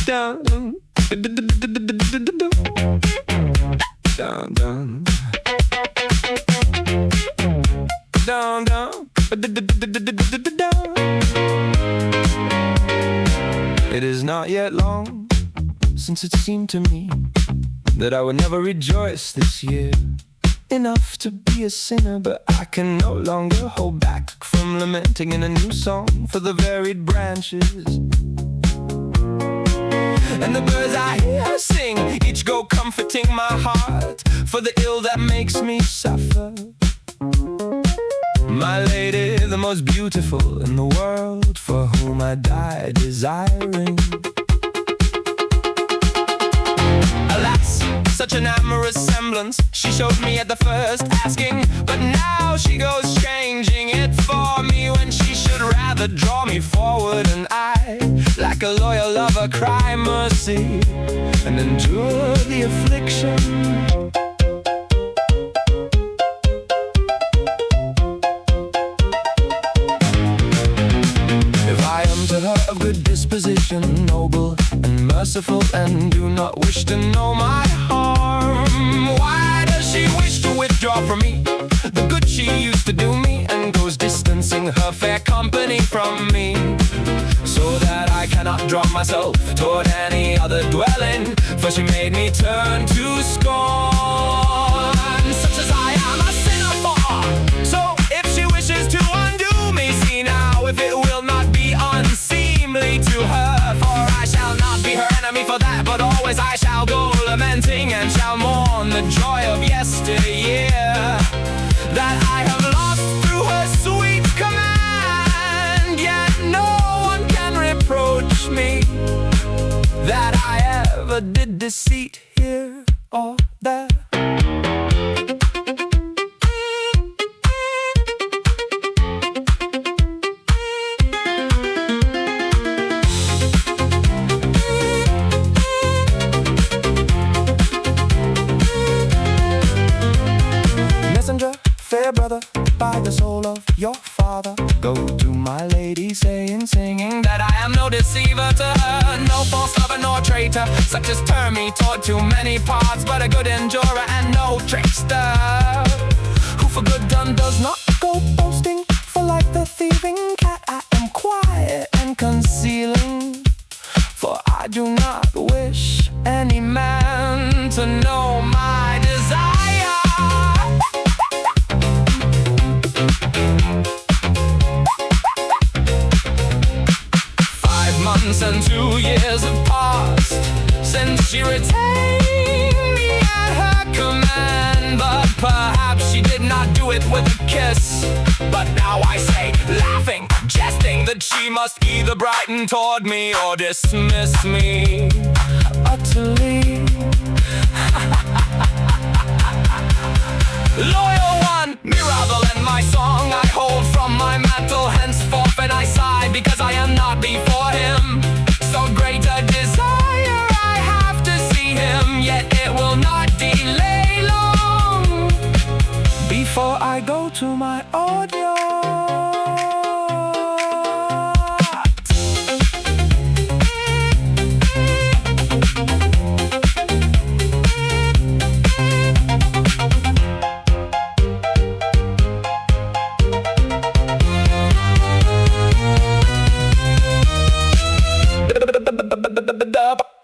down, down, down, down, down. It is not yet long since it seemed to me that I would never rejoice this year enough to be a sinner, but I can no longer hold back from lamenting in a new song for the varied branches and the birds I hear sing, each go comforting my heart for the ill that makes me suffer. My lady, the most beautiful in the world, for whom I die desiring. Alas, such an amorous semblance she showed me at the first asking, but now she goes changing it for me when she should rather draw me forward, and I, like a loyal lover, cry mercy and endure the affliction. To her of good disposition, noble and merciful, and do not wish to know my harm, why does she wish to withdraw from me the good she used to do me, and goes distancing her fair company from me, so that I cannot draw myself toward any other dwelling, for she made me turn to scorn. Such as I am a sinner for, so if she wishes to undo me, see now if it will not be unseemly to her, for I shall not be her enemy for that, but always I shall go lamenting and shall mourn the joy of yesteryear that I have lost through her sweet command. Yet no one can reproach me that I ever did deceit here or there. Fair brother, by the soul of your father, go to my lady saying, singing that I am no deceiver to her, no false lover nor traitor, such as turn me toward too many parts, but a good endurer and no trickster, who for good done does not go boasting, for like the thieving cat I am quiet and concealing, for I do not wish any man to know my desire. 5 months and 2 years have passed since she retained me at her command, but perhaps she did not do it with a kiss. But now I say, laughing, jesting, that she must either brighten toward me or dismiss me utterly. Loyal one, Miraval, and my song I hold from my mantle henceforth, and I sigh because I am not before him. So great a desire I have to see him, yet it will not delay long before I go to my audience. Up.